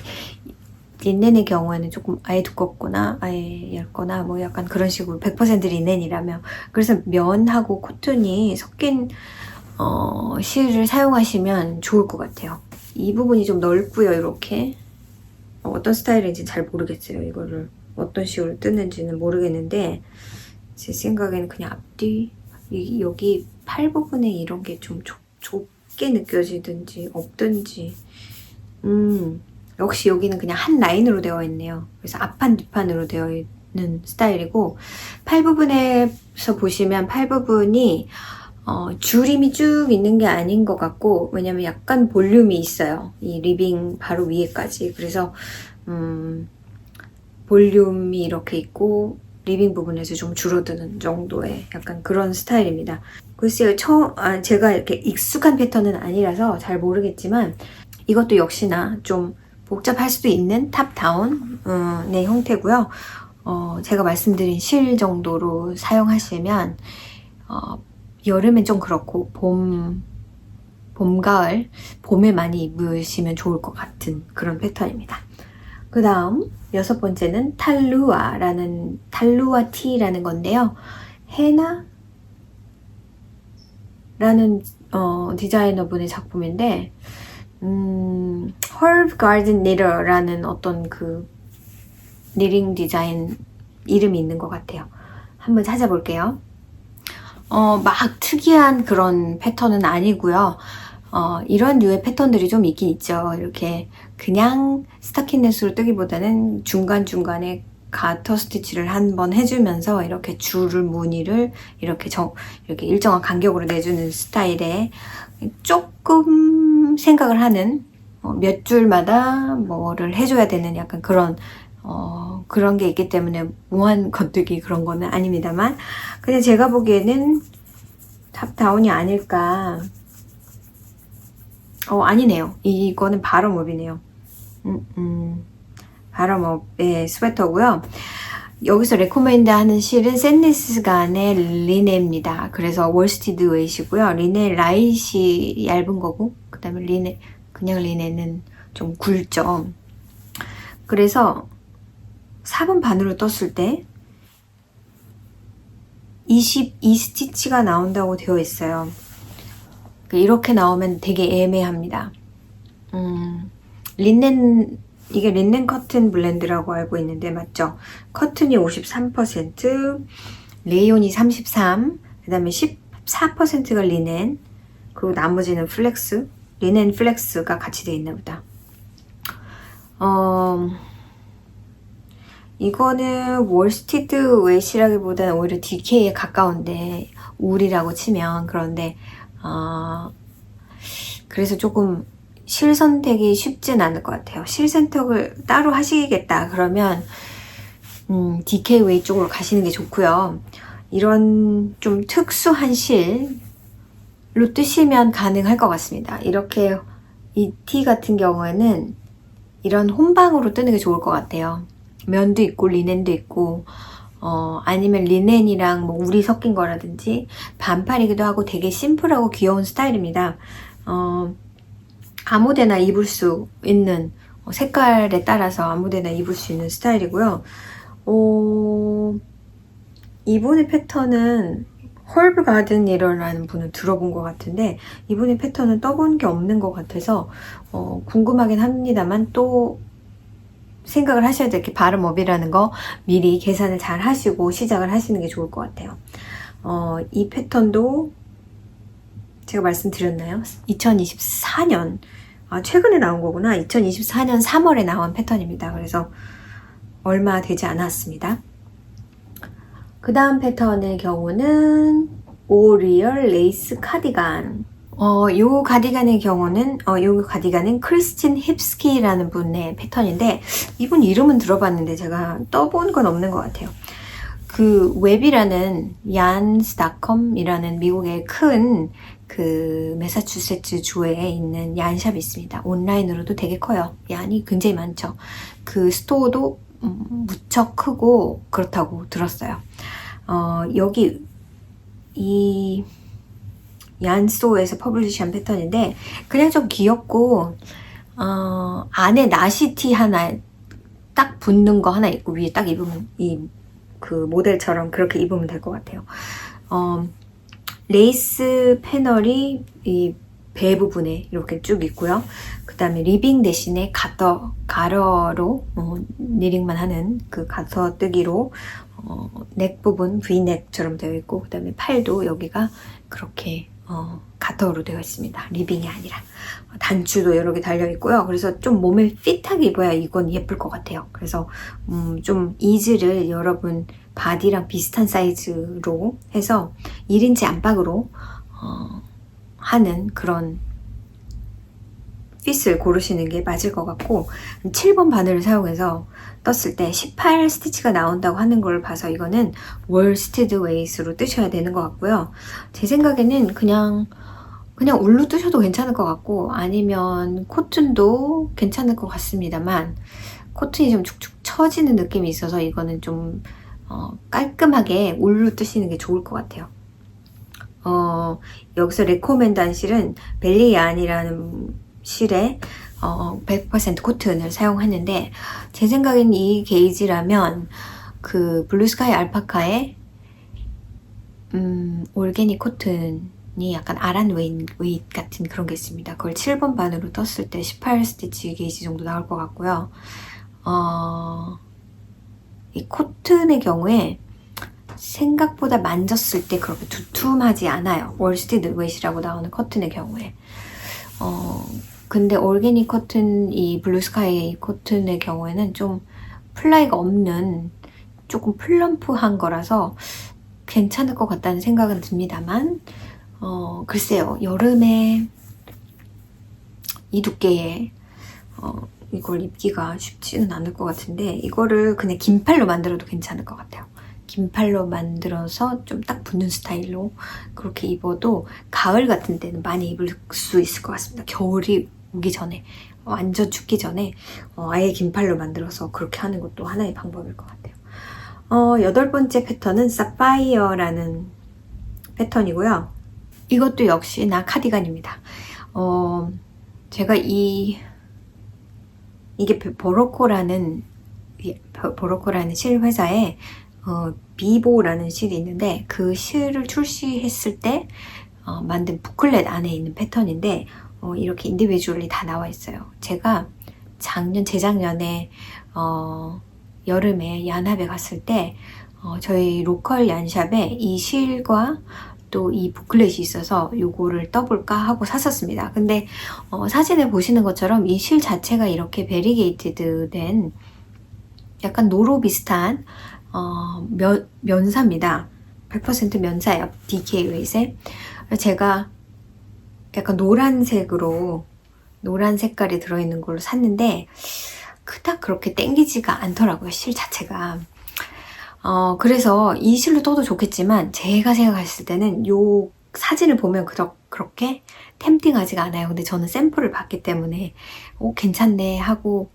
린넨의 경우에는 조금 아예 두껍거나 아예 얇거나 뭐 약간 그런 식으로 100% 린넨이라면, 그래서 면하고 코튼이 섞인 실을 사용하시면 좋을 것 같아요. 이 부분이 좀 넓고요. 이렇게 어떤 스타일인지 잘 모르겠어요. 이거를 어떤 식으로 뜨는지는 모르겠는데, 제 생각에는 그냥 앞뒤, 여기 팔 부분에 이런 게 좀 좁게 느껴지든지 없든지, 역시 여기는 그냥 한 라인으로 되어 있네요. 그래서 앞판 뒷판으로 되어 있는 스타일이고, 팔 부분에서 보시면 팔 부분이 줄임이 쭉 있는 게 아닌 것 같고, 왜냐면 약간 볼륨이 있어요. 이 리빙 바로 위에까지. 그래서 볼륨이 이렇게 있고 리빙 부분에서 좀 줄어드는 정도의 약간 그런 스타일입니다. 글쎄요, 제가 이렇게 익숙한 패턴은 아니라서 잘 모르겠지만, 이것도 역시나 좀 복잡할 수도 있는 탑다운의 형태고요. 제가 말씀드린 실 정도로 사용하시면 여름엔 좀 그렇고 봄, 가을, 봄에 많이 입으시면 좋을 것 같은 그런 패턴입니다. 그 다음 여섯 번째는 탈루아 티라는 건데요. 헤나 라는 디자이너분의 작품인데 Herb Garden Knitter라는 어떤 그 니링 디자인 이름이 있는 것 같아요. 한번 찾아볼게요. 막 특이한 그런 패턴은 아니고요. 이런 류의 패턴들이 좀 있긴 있죠. 이렇게 그냥 스타킹넷으로 뜨기보다는 중간중간에 가터 스티치를 한번 해주면서 이렇게 줄을 무늬를 이렇게 일정한 간격으로 내주는 스타일에 조금 생각을 하는 몇 줄마다 뭐를 해줘야 되는 약간 그런 게 있기 때문에 무한 겉뜨기 그런 거는 아닙니다만 그냥 제가 보기에는 탑다운이 아닐까. 아니네요. 이거는 바럼업이네요. 바럼업의 스웨터고요. 여기서 레코멘드 하는 실은 샌디스간의 리네입니다. 그래서 월스티드 웨이시고요. 리네 라이시 얇은 거고 그 다음에 그냥 리네는 좀 굵죠. 그래서 4번 반으로 떴을 때 22스티치가 나온다고 되어 있어요. 이렇게 나오면 되게 애매합니다. 이게 린넨 커튼 블렌드라고 알고 있는데 맞죠? 커튼이 53%, 레이온이 33, 그 다음에 14%가 리넨, 그리고 나머지는 플렉스, 리넨 플렉스가 같이 되어 있나 보다. 이거는 월스티드 웨이시라기보다는 오히려 DK에 가까운데 울이라고 치면 그런데 그래서 조금 실 선택이 쉽진 않을 것 같아요. 실 선택을 따로 하시겠다 그러면 DK 웨이 쪽으로 가시는 게 좋고요. 이런 좀 특수한 실로 뜨시면 가능할 것 같습니다. 이렇게 이 티 같은 경우에는 이런 혼방으로 뜨는 게 좋을 것 같아요. 면도 있고 리넨도 있고 아니면 리넨이랑 뭐 울이 섞인 거라든지 반팔이기도 하고 되게 심플하고 귀여운 스타일입니다. 아무데나 입을 수 있는 색깔에 따라서 아무데나 입을 수 있는 스타일이고요. 이분의 패턴은 헐브 가든 니러라는 분을 들어본 것 같은데 이분의 패턴은 떠본 게 없는 것 같아서 궁금하긴 합니다만 또 생각을 하셔야 될 게 바람업이라는 거 미리 계산을 잘 하시고 시작을 하시는 게 좋을 것 같아요. 이 패턴도 제가 말씀드렸나요? 2024년 최근에 나온 거구나. 2024년 3월에 나온 패턴입니다. 그래서 얼마 되지 않았습니다. 그 다음 패턴의 경우는 오리얼 레이스 카디건. 요 가디건의 경우는 요 가디건은 크리스틴 힙스키라는 분의 패턴인데 이분 이름은 들어봤는데 제가 떠본 건 없는 것 같아요. 그 웹이라는 얀스닷컴이라는 미국의 큰 그 매사추세츠 주에 있는 얀샵이 있습니다. 온라인으로도 되게 커요. 얀이 굉장히 많죠. 그 스토어도 무척 크고 그렇다고 들었어요. 여기 이 얀스토어에서 퍼블리시한 패턴인데 그냥 좀 귀엽고 안에 나시티 하나 딱 붙는 거 하나 있고 위에 딱 입으면 그 모델처럼 그렇게 입으면 될 것 같아요. 레이스 패널이 이 배 부분에 이렇게 쭉 있고요. 그 다음에 리빙 대신에 가러로 니링만 하는 그 가터 뜨기로 넥 부분 V넥처럼 되어 있고 그 다음에 팔도 여기가 그렇게 가터로 되어 있습니다. 리빙이 아니라 단추도 여러 개 달려 있고요. 그래서 좀 몸에 핏하게 입어야 이건 예쁠 것 같아요. 그래서 좀 이즈를 여러분 바디랑 비슷한 사이즈로 해서 1인치 안팎으로 하는 그런 핏을 고르시는 게 맞을 것 같고 7번 바늘을 사용해서 떴을 때 18 스티치가 나온다고 하는 걸 봐서 이거는 월스티드 웨이스로 뜨셔야 되는 것 같고요. 제 생각에는 그냥 울로 뜨셔도 괜찮을 것 같고 아니면 코튼도 괜찮을 것 같습니다만 코튼이 좀 축축 처지는 느낌이 있어서 이거는 좀 깔끔하게 울로 뜨시는 게 좋을 것 같아요. 여기서 레코멘드한 실은 벨리안이라는 실에 100% 코튼을 사용하는데, 제 생각엔 이 게이지라면 그 블루스카이 알파카의 올게닉 코튼이 약간 아란 웨잇 같은 그런 게 있습니다. 그걸 7번 반으로 떴을 때 18 스티치 게이지 정도 나올 것 같고요. 이 코튼의 경우에 생각보다 만졌을 때 그렇게 두툼하지 않아요. 월스티드 웨이시라고 나오는 커튼의 경우에. 근데 올게닉 커튼, 이 블루스카이 코튼의 경우에는 좀 플라이가 없는 조금 플럼프한 거라서 괜찮을 것 같다는 생각은 듭니다만, 글쎄요. 여름에 이 두께에 이걸 입기가 쉽지는 않을 것 같은데, 이거를 그냥 긴팔로 만들어도 괜찮을 것 같아요. 긴팔로 만들어서 좀 딱 붙는 스타일로 그렇게 입어도 가을 같은 때는 많이 입을 수 있을 것 같습니다. 겨울이 오기 전에, 완전 춥기 전에 아예 긴팔로 만들어서 그렇게 하는 것도 하나의 방법일 것 같아요. 8번째 패턴은 사파이어라는 패턴이고요. 이것도 역시나 카디건입니다. 제가 이게 버로코라는 실 회사에 비보라는 실이 있는데, 그 실을 출시했을 때 만든 부클렛 안에 있는 패턴인데, 이렇게 인디비주얼리 다 나와 있어요. 제가 재작년에 여름에 얀합에 갔을 때 저희 로컬 얀샵에 이 실과 또 이 부클렛이 있어서 요거를 떠볼까 하고 샀었습니다. 근데 사진에 보시는 것처럼 이 실 자체가 이렇게 베리게이티드 된 약간 노로 비슷한 면사입니다. 100% 면사예요. DK 웨이세. 제가 약간 노란 색깔이 들어있는 걸로 샀는데 그닥 그렇게 땡기지가 않더라고요. 실 자체가. 그래서 이 실로 떠도 좋겠지만 제가 생각했을 때는 요 사진을 보면 그렇게 템팅하지가 않아요. 근데 저는 샘플을 봤기 때문에 괜찮네 하고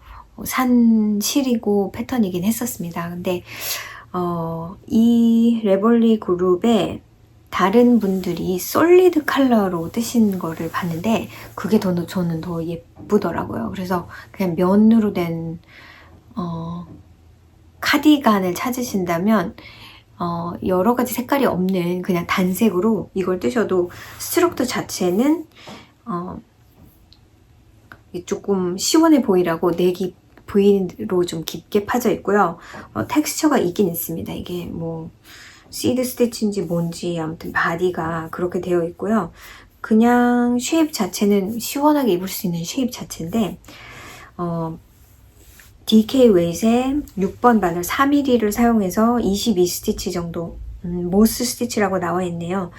산 실이고 패턴이긴 했었습니다. 근데 이 레볼리 그룹에 다른 분들이 솔리드 컬러로 뜨신 거를 봤는데 그게 저는 더 예쁘더라고요. 그래서 그냥 면으로 된 카디건을 찾으신다면 여러 가지 색깔이 없는 그냥 단색으로 이걸 뜨셔도 스트로크 자체는 조금 시원해 보이라고 내기 V로 좀 깊게 파져 있고요. 텍스처가 있긴 있습니다. 이게 뭐 시드 스티치인지 뭔지 아무튼 바디가 그렇게 되어 있고요. 그냥 쉐입 자체는 시원하게 입을 수 있는 쉐입 자체인데 DK 웨이트의 6번 바늘 4mm를 사용해서 22스티치 정도 모스 스티치라고 나와 있네요.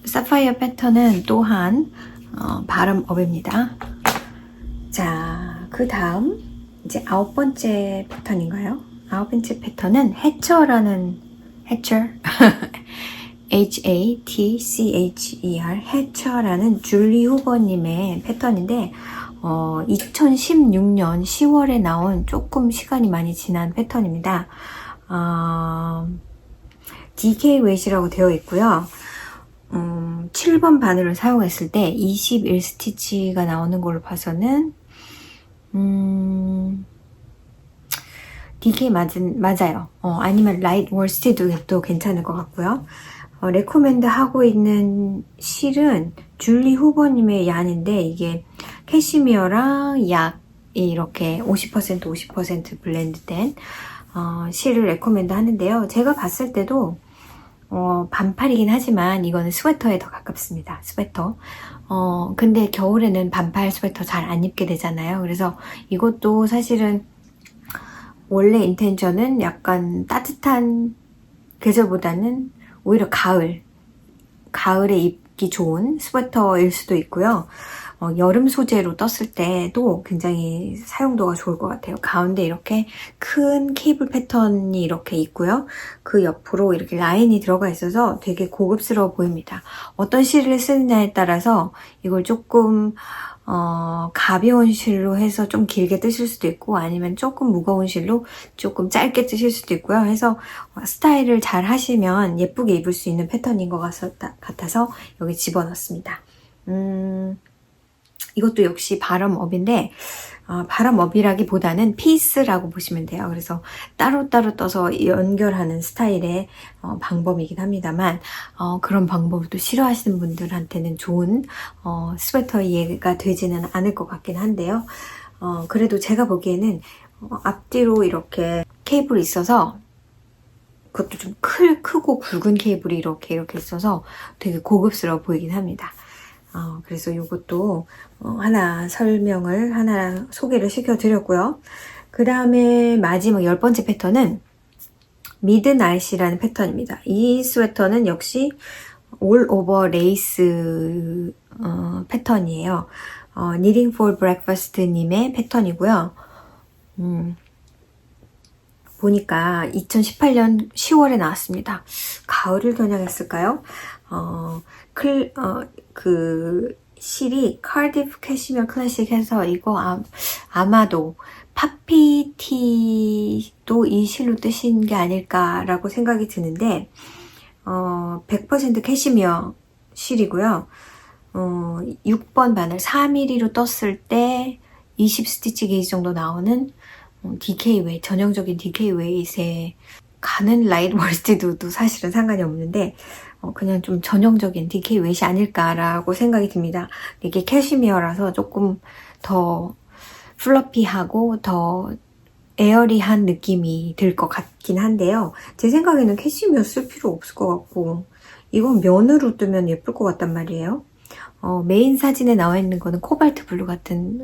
사파이어 패턴은 또한 바람업입니다. 자, 그 다음 이제 9번째 패턴인가요? 9번째 패턴은 해처 Hatcher 해처라는 줄리 후버님의 패턴인데 2016년 10월에 나온 조금 시간이 많이 지난 패턴입니다. DK 웨이시라고 되어 있고요. 7번 바늘을 사용했을 때 21스티치가 나오는 걸로 봐서는 DK 맞아요. 아니면 라이트 월스티드도 괜찮을 것 같고요. 레코멘드 하고 있는 실은 줄리 후버님의 얀인데 이게 캐시미어랑 약이 이렇게 50% 블렌드된 실을 레코멘드 하는데요. 제가 봤을 때도 반팔이긴 하지만 이거는 스웨터에 더 가깝습니다. 스웨터. 근데 겨울에는 반팔 스웨터 잘 안 입게 되잖아요. 그래서 이것도 사실은 원래 인텐션은 약간 따뜻한 계절보다는 오히려 가을에 입기 좋은 스웨터일 수도 있고요. 여름 소재로 떴을 때도 굉장히 사용도가 좋을 것 같아요. 가운데 이렇게 큰 케이블 패턴이 이렇게 있고요. 그 옆으로 이렇게 라인이 들어가 있어서 되게 고급스러워 보입니다. 어떤 실을 쓰느냐에 따라서 이걸 조금 가벼운 실로 해서 좀 길게 뜨실 수도 있고 아니면 조금 무거운 실로 조금 짧게 뜨실 수도 있고요. 해서 스타일을 잘 하시면 예쁘게 입을 수 있는 패턴인 것 같아서 여기 집어넣습니다. 이것도 역시 바람업인데 바람업이라기보다는 피스라고 보시면 돼요. 그래서 따로따로 떠서 연결하는 스타일의 방법이긴 합니다만 그런 방법을 또 싫어하시는 분들한테는 좋은 스웨터 이해가 되지는 않을 것 같긴 한데요. 그래도 제가 보기에는 앞뒤로 이렇게 케이블이 있어서 그것도 좀 크고 굵은 케이블이 이렇게 있어서 되게 고급스러워 보이긴 합니다. 그래서 이것도 하나 소개를 시켜드렸고요. 그 다음에 마지막 10번째 패턴은 미드나잇이라는 패턴입니다. 이 스웨터는 역시 올 오버 레이스 패턴이에요. Knitting for Breakfast 님의 패턴이고요. 보니까 2018년 10월에 나왔습니다. 가을을 겨냥했을까요? 그 실이 카디프 캐시미어 클래식 해서 이거 아마도 파피티도 이 실로 뜨신 게 아닐까라고 생각이 드는데 100% 캐시미어 실이고요. 6번 바늘 4mm로 떴을 때 20스티치 게이지 정도 나오는 DK 웨이, 전형적인 DK 웨이에 가는 라이트 월스티드도 사실은 상관이 없는데 그냥 좀 전형적인 DK 웨이이 아닐까라고 생각이 듭니다. 이게 캐시미어라서 조금 더 플러피하고 더 에어리한 느낌이 들 것 같긴 한데요. 제 생각에는 캐시미어 쓸 필요 없을 것 같고 이건 면으로 뜨면 예쁠 것 같단 말이에요. 메인 사진에 나와 있는 거는 코발트 블루 같은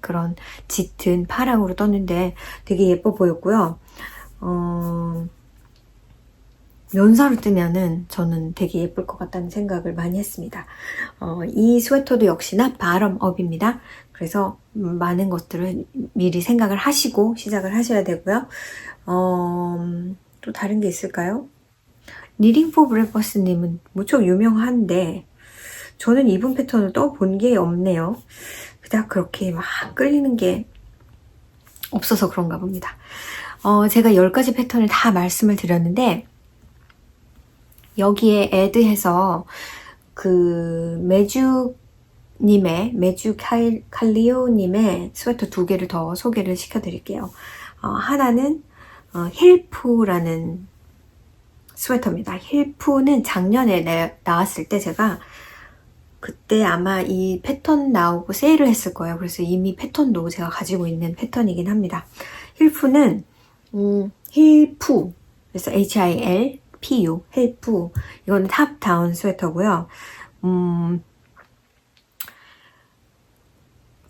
그런 짙은 파랑으로 떴는데 되게 예뻐 보였고요. 면사로 뜨면은 저는 되게 예쁠 것 같다는 생각을 많이 했습니다. 이 스웨터도 역시나 바람업입니다. 그래서 많은 것들을 미리 생각을 하시고 시작을 하셔야 되고요. 또 다른 게 있을까요? 니딩 포 브레퍼스 님은 무척 유명한데 저는 이분 패턴을 떠본 게 없네요. 그닥 그렇게 막 끌리는 게 없어서 그런가 봅니다. 제가 10가지 패턴을 다 말씀을 드렸는데 여기에 애드해서 그 메주 칼리오님의 스웨터 2개를 더 소개를 시켜드릴게요. 하나는 힐프라는 스웨터입니다. 힐프는 작년에 나왔을 때 제가 그때 아마 이 패턴 나오고 세일을 했을 거예요. 그래서 이미 패턴도 제가 가지고 있는 패턴이긴 합니다. 힐프는 힐푸, 그래서 HILPU, 힐푸. 이거는 탑 다운 스웨터고요.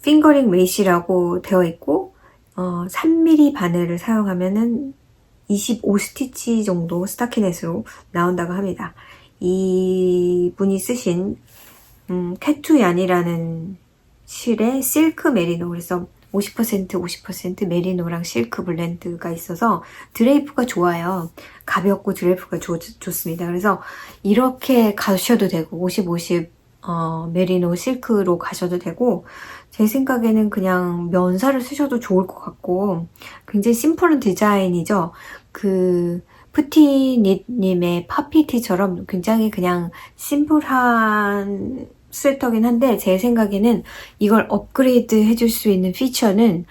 핑거링 웨이시라고 되어 있고 3mm 바늘을 사용하면은 25스티치 정도 스타키넷으로 나온다고 합니다. 이분이 쓰신 캐투얀이라는 실의 실크 메리노, 그래서 50% 메리노랑 실크 블렌드가 있어서 드레이프가 좋아요. 가볍고 드레이프가 좋습니다. 그래서 이렇게 가셔도 되고 50 메리노 실크로 가셔도 되고 제 생각에는 그냥 면사를 쓰셔도 좋을 것 같고 굉장히 심플한 디자인이죠. 그 푸티닛님의 파피티처럼 굉장히 그냥 심플한 스웨터긴 한데 제 생각에는 이걸 업그레이드 해줄 수 있는 피처는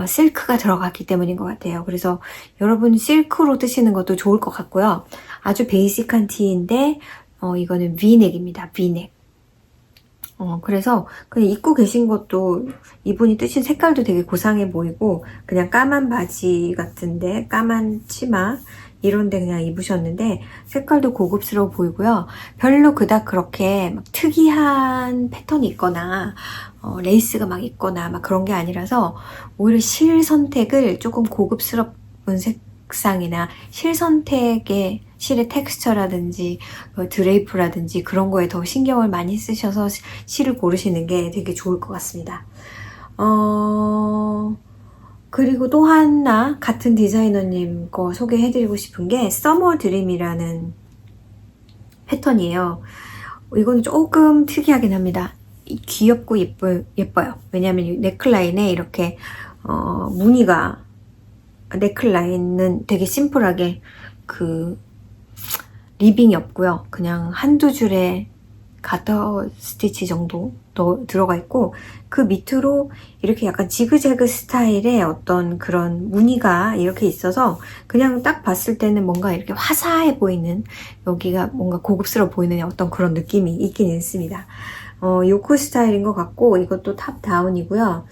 실크가 들어갔기 때문인 것 같아요. 그래서 여러분 실크로 뜨시는 것도 좋을 것 같고요. 아주 베이직한 티인데 이거는 V넥입니다. V넥. 그래서 그냥 입고 계신 것도 이분이 뜨신 색깔도 되게 고상해 보이고 그냥 까만 바지 같은데 까만 치마 이런데 그냥 입으셨는데 색깔도 고급스러워 보이고요. 별로 그닥 그렇게 막 특이한 패턴이 있거나 레이스가 막 있거나 막 그런 게 아니라서 오히려 실 선택을 조금 고급스러운 색상이나 실 선택의 실의 텍스처라든지 드레이프라든지 그런 거에 더 신경을 많이 쓰셔서 실을 고르시는 게 되게 좋을 것 같습니다. 그리고 또 하나 같은 디자이너님 거 소개해드리고 싶은 게 서머 드림이라는 패턴이에요. 이거는 조금 특이하긴 합니다. 귀엽고 예뻐요. 왜냐하면 이 넥라인에 이렇게 무늬가 넥라인은 되게 심플하게 그 리빙이 없고요. 그냥 한두 줄의 가터 스티치 정도 들어가 있고, 그 밑으로 이렇게 약간 지그재그 스타일의 어떤 그런 무늬가 이렇게 있어서 그냥 딱 봤을 때는 뭔가 이렇게 화사해 보이는, 여기가 뭔가 고급스러워 보이는 어떤 그런 느낌이 있긴 있습니다. 요크 스타일인 것 같고, 이것도 탑 다운이고요.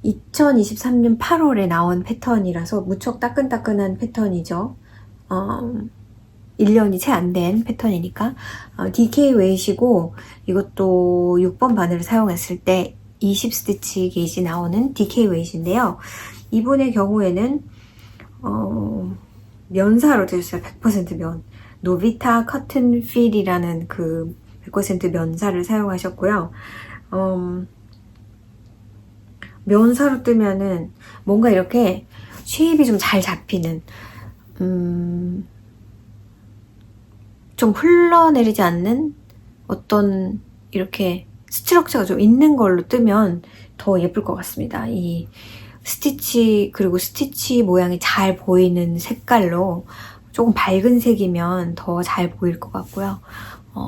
2023년 8월에 나온 패턴이라서 무척 따끈따끈한 패턴이죠. 1년이 채 안 된 패턴이니까. DK 웨이시고, 이것도 6번 바늘을 사용했을 때 20 스티치 게이지 나오는 DK 웨이시인데요. 이분의 경우에는 면사로 되었어요. 100% 면. 노비타 커튼 필이라는 그 100% 면사를 사용하셨고요. 면사로 뜨면은 뭔가 이렇게 쉐입이 좀 잘 잡히는, 좀 흘러내리지 않는 어떤 이렇게 스트럭처가 좀 있는 걸로 뜨면 더 예쁠 것 같습니다. 이 스티치, 그리고 스티치 모양이 잘 보이는 색깔로 조금 밝은 색이면 더 잘 보일 것 같고요.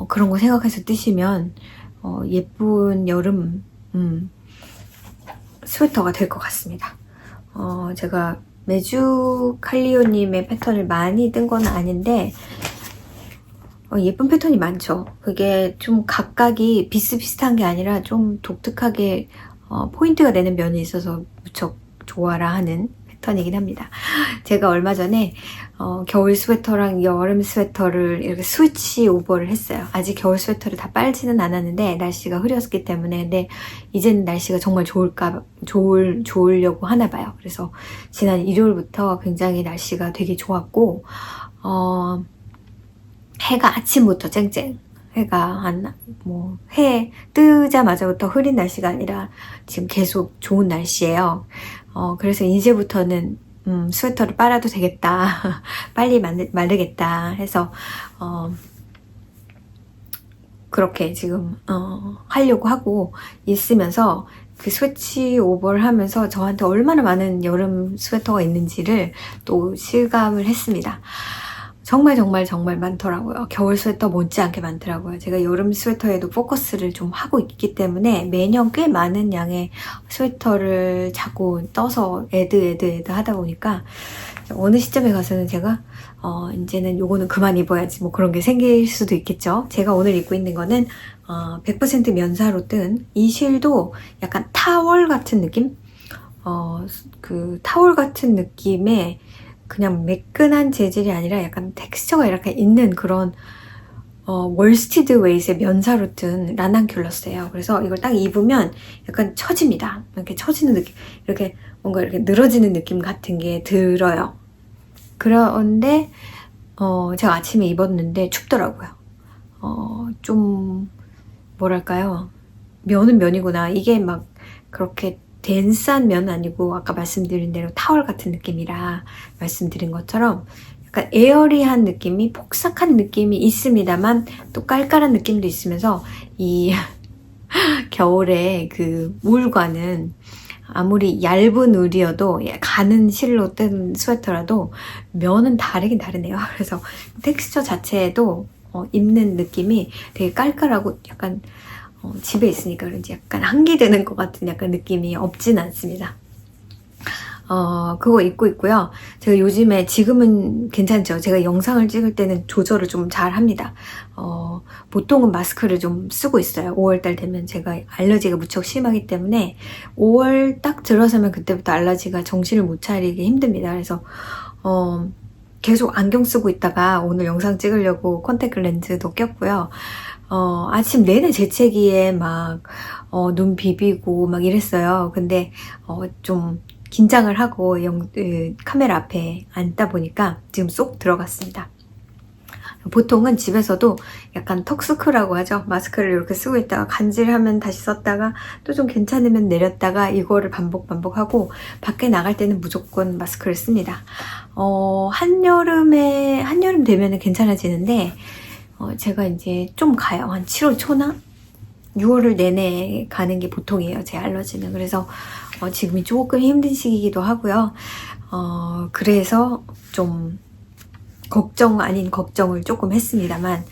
그런 거 생각해서 뜨시면 예쁜 여름 스웨터가 될 것 같습니다. 제가 메주 칼리오님의 패턴을 많이 뜬 건 아닌데 예쁜 패턴이 많죠. 그게 좀 각각이 비슷비슷한 게 아니라 좀 독특하게 포인트가 되는 면이 있어서 무척 좋아라 하는 패턴이긴 합니다. 제가 얼마 전에 겨울 스웨터랑 여름 스웨터를 이렇게 스위치 오버를 했어요. 아직 겨울 스웨터를 다 빨지는 않았는데 날씨가 흐렸기 때문에. 근데 이제는 날씨가 정말 좋으려고 하나 봐요. 그래서 지난 일요일부터 굉장히 날씨가 되게 좋았고 해가 아침부터 쨍쨍, 해가 해 뜨자마자부터 흐린 날씨가 아니라 지금 계속 좋은 날씨예요. 그래서 이제부터는 스웨터를 빨아도 되겠다. 빨리 마르겠다 해서 그렇게 지금 하려고 하고 있으면서, 그 스위치 오버를 하면서 저한테 얼마나 많은 여름 스웨터가 있는지를 또 실감을 했습니다. 정말 많더라고요. 겨울 스웨터 못지않게 많더라고요. 제가 여름 스웨터에도 포커스를 좀 하고 있기 때문에 매년 꽤 많은 양의 스웨터를 자꾸 떠서 애드 하다 보니까 어느 시점에 가서는 제가 이제는 요거는 그만 입어야지 뭐 그런 게 생길 수도 있겠죠. 제가 오늘 입고 있는 거는 100% 면사로 뜬, 이 실도 약간 타월 같은 느낌? 그 타월 같은 느낌의 그냥 매끈한 재질이 아니라 약간 텍스처가 이렇게 있는 그런 월스티드 웨이트의 면사로 뜬 라난큘러스예요. 그래서 이걸 딱 입으면 약간 처집니다. 이렇게 처지는 느낌, 이렇게 뭔가 이렇게 늘어지는 느낌 같은 게 들어요. 그런데 제가 아침에 입었는데 춥더라고요. 좀 뭐랄까요, 면은 면이구나. 이게 막 그렇게 덴스한 면은 아니고 아까 말씀드린 대로 타월 같은 느낌이라, 말씀드린 것처럼 약간 에어리한 느낌이, 폭삭한 느낌이 있습니다만 또 깔깔한 느낌도 있으면서, 이 겨울에 그 울과는 아무리 얇은 울이어도, 가는 실로 뜬 스웨터라도 면은 다르긴 다르네요. 그래서 텍스처 자체에도 입는 느낌이 되게 깔깔하고 약간 집에 있으니까 그런지 약간 한기 드는 것 같은 약간 느낌이 없진 않습니다. 그거 입고 있고요. 제가 요즘에, 지금은 괜찮죠. 제가 영상을 찍을 때는 조절을 좀 잘 합니다. 보통은 마스크를 좀 쓰고 있어요. 5월달 되면 제가 알러지가 무척 심하기 때문에 5월 딱 들어서면 그때부터 알러지가 정신을 못 차리기 힘듭니다. 그래서 계속 안경 쓰고 있다가 오늘 영상 찍으려고 컨택트 렌즈도 꼈고요. 아침 내내 재채기에 막 눈 비비고 막 이랬어요. 근데 좀 긴장을 하고 카메라 앞에 앉다 보니까 지금 쏙 들어갔습니다. 보통은 집에서도 약간 턱스크라고 하죠. 마스크를 이렇게 쓰고 있다가 간질하면 다시 썼다가 또 좀 괜찮으면 내렸다가 이거를 반복하고, 밖에 나갈 때는 무조건 마스크를 씁니다. 한여름 되면은 괜찮아지는데 제가 이제 좀 가요. 한 7월 초나 6월을 내내 가는 게 보통이에요, 제 알러지는. 그래서 지금이 조금 힘든 시기이기도 하고요. 그래서 좀 걱정 아닌 걱정을 조금 했습니다만,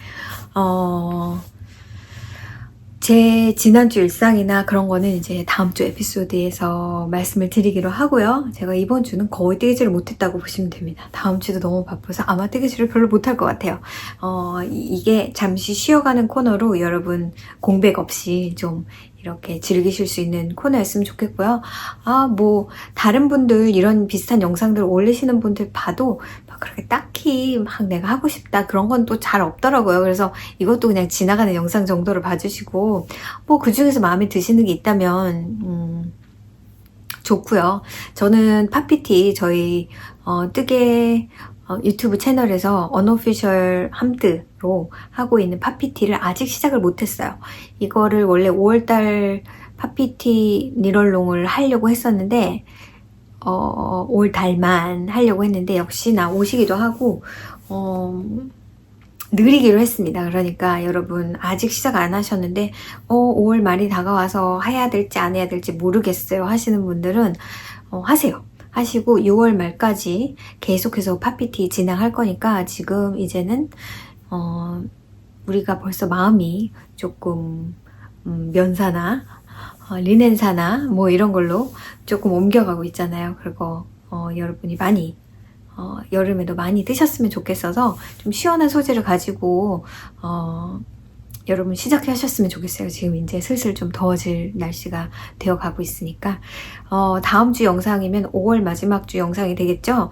제 지난주 일상이나 그런 거는 이제 다음 주 에피소드에서 말씀을 드리기로 하고요. 제가 이번 주는 거의 뜨개질을 못했다고 보시면 됩니다. 다음 주도 너무 바빠서 아마 뜨개질을 별로 못할 것 같아요. 이게 잠시 쉬어가는 코너로 여러분 공백 없이 좀 이렇게 즐기실 수 있는 코너였으면 좋겠고요. 뭐 다른 분들 이런 비슷한 영상들 올리시는 분들 봐도 막 그렇게 딱히 막 내가 하고 싶다 그런 건 또 잘 없더라고요. 그래서 이것도 그냥 지나가는 영상 정도로 봐주시고 뭐 그중에서 마음에 드시는 게 있다면 좋고요. 저는 파피티 저희 뜨개 유튜브 채널에서 언어피셜 함드로 하고 있는 파피티를 아직 시작을 못했어요. 이거를 원래 5월달 파피티 니럴롱을 하려고 했었는데 5월달만 하려고 했는데 역시나 오시기도 하고 느리기로 했습니다. 그러니까 여러분 아직 시작 안 하셨는데 5월 말이 다가와서 해야 될지 안 해야 될지 모르겠어요 하시는 분들은 하세요. 하시고 6월 말까지 계속해서 파피티 진행할 거니까 지금 이제는 우리가 벌써 마음이 조금 면사나 리넨사나 뭐 이런 걸로 조금 옮겨가고 있잖아요. 그리고 여러분이 많이 여름에도 많이 뜨셨으면 좋겠어서 좀 시원한 소재를 가지고 여러분 시작하셨으면 좋겠어요. 지금 이제 슬슬 좀 더워질 날씨가 되어 가고 있으니까 다음 주 영상이면 5월 마지막 주 영상이 되겠죠.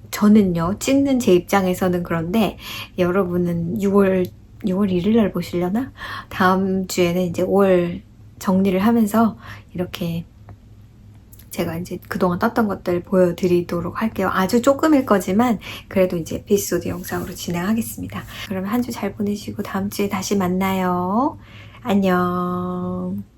저는요 찍는 제 입장에서는 그런데 여러분은 6월 1일 날 보시려나? 다음 주에는 이제 5월 정리를 하면서 이렇게 제가 이제 그동안 떴던 것들 보여드리도록 할게요. 아주 조금일 거지만 그래도 이제 에피소드 영상으로 진행하겠습니다. 그러면 한 주 잘 보내시고 다음 주에 다시 만나요. 안녕.